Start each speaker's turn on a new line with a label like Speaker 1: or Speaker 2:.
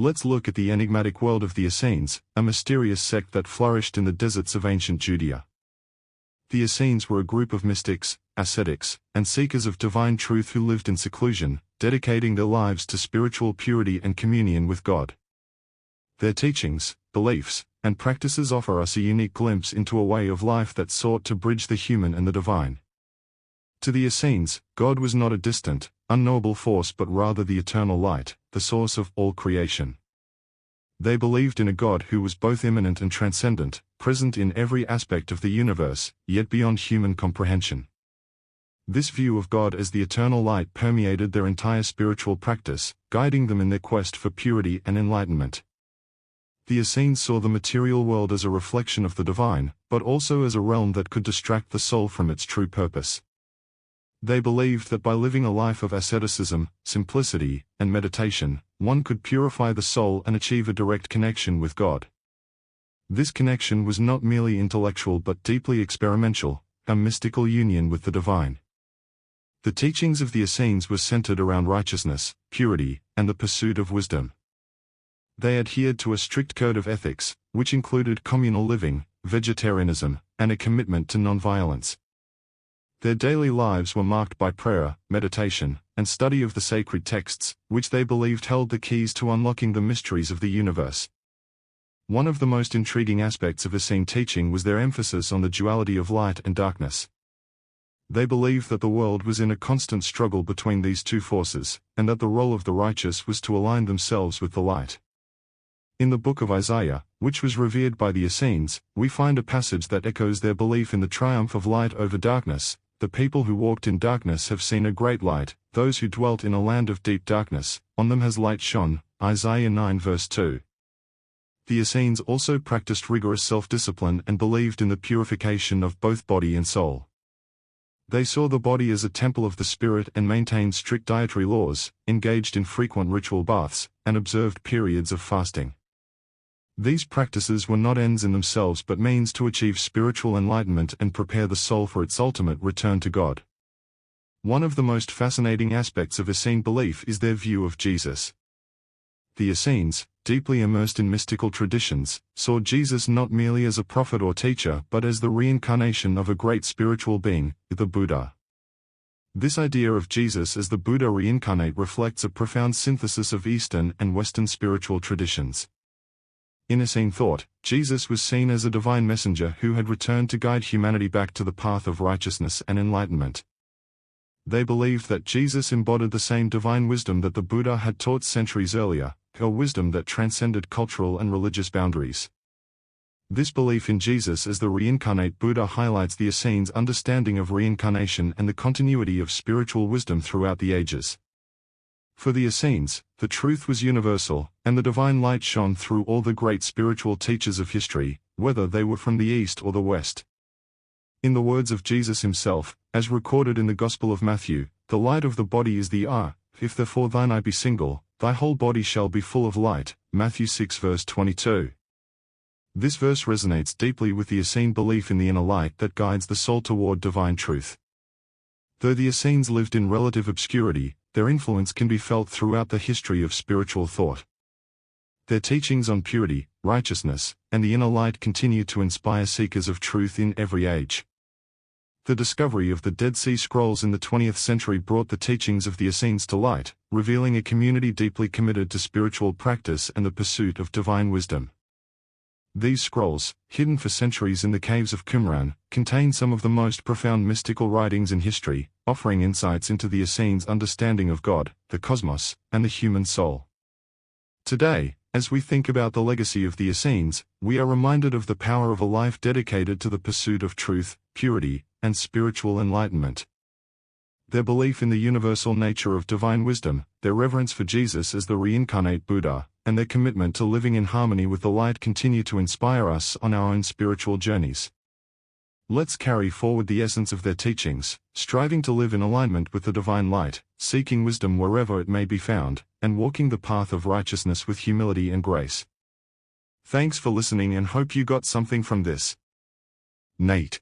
Speaker 1: Let's look at the enigmatic world of the Essenes, a mysterious sect that flourished in the deserts of ancient Judea. The Essenes were a group of mystics, ascetics, and seekers of divine truth who lived in seclusion, dedicating their lives to spiritual purity and communion with God. Their teachings, beliefs, and practices offer us a unique glimpse into a way of life that sought to bridge the human and the divine. To the Essenes, God was not a distant, unknowable force but rather the eternal light, the source of all creation. They believed in a God who was both immanent and transcendent, present in every aspect of the universe, yet beyond human comprehension. This view of God as the eternal light permeated their entire spiritual practice, guiding them in their quest for purity and enlightenment. The Essenes saw the material world as a reflection of the divine, but also as a realm that could distract the soul from its true purpose. They believed that by living a life of asceticism, simplicity, and meditation, one could purify the soul and achieve a direct connection with God. This connection was not merely intellectual but deeply experiential, a mystical union with the divine. The teachings of the Essenes were centered around righteousness, purity, and the pursuit of wisdom. They adhered to a strict code of ethics, which included communal living, vegetarianism, and a commitment to nonviolence. Their daily lives were marked by prayer, meditation, and study of the sacred texts, which they believed held the keys to unlocking the mysteries of the universe. One of the most intriguing aspects of Essene teaching was their emphasis on the duality of light and darkness. They believed that the world was in a constant struggle between these two forces, and that the role of the righteous was to align themselves with the light. In the book of Isaiah, which was revered by the Essenes, we find a passage that echoes their belief in the triumph of light over darkness. The people who walked in darkness have seen a great light, those who dwelt in a land of deep darkness, on them has light shone. Isaiah 9 verse 2. The Essenes also practiced rigorous self-discipline and believed in the purification of both body and soul. They saw the body as a temple of the spirit and maintained strict dietary laws, engaged in frequent ritual baths, and observed periods of fasting. These practices were not ends in themselves but means to achieve spiritual enlightenment and prepare the soul for its ultimate return to God. One of the most fascinating aspects of Essene belief is their view of Jesus. The Essenes, deeply immersed in mystical traditions, saw Jesus not merely as a prophet or teacher but as the reincarnation of a great spiritual being, the Buddha. This idea of Jesus as the Buddha reincarnate reflects a profound synthesis of Eastern and Western spiritual traditions. In Essene thought, Jesus was seen as a divine messenger who had returned to guide humanity back to the path of righteousness and enlightenment. They believed that Jesus embodied the same divine wisdom that the Buddha had taught centuries earlier, a wisdom that transcended cultural and religious boundaries. This belief in Jesus as the reincarnate Buddha highlights the Essenes' understanding of reincarnation and the continuity of spiritual wisdom throughout the ages. For the Essenes, the truth was universal, and the divine light shone through all the great spiritual teachers of history, whether they were from the East or the West. In the words of Jesus himself, as recorded in the Gospel of Matthew, "The light of the body is the eye, if therefore thine eye be single, thy whole body shall be full of light." Matthew 6 verse 22. This verse resonates deeply with the Essene belief in the inner light that guides the soul toward divine truth. Though the Essenes lived in relative obscurity, their influence can be felt throughout the history of spiritual thought. Their teachings on purity, righteousness, and the inner light continue to inspire seekers of truth in every age. The discovery of the Dead Sea Scrolls in the 20th century brought the teachings of the Essenes to light, revealing a community deeply committed to spiritual practice and the pursuit of divine wisdom. These scrolls, hidden for centuries in the caves of Qumran, contain some of the most profound mystical writings in history, offering insights into the Essenes' understanding of God, the cosmos, and the human soul. Today, as we think about the legacy of the Essenes, we are reminded of the power of a life dedicated to the pursuit of truth, purity, and spiritual enlightenment. Their belief in the universal nature of divine wisdom, their reverence for Jesus as the reincarnate Buddha, and their commitment to living in harmony with the light continue to inspire us on our own spiritual journeys. Let's carry forward the essence of their teachings, striving to live in alignment with the divine light, seeking wisdom wherever it may be found, and walking the path of righteousness with humility and grace. Thanks for listening and hope you got something from this. Nate.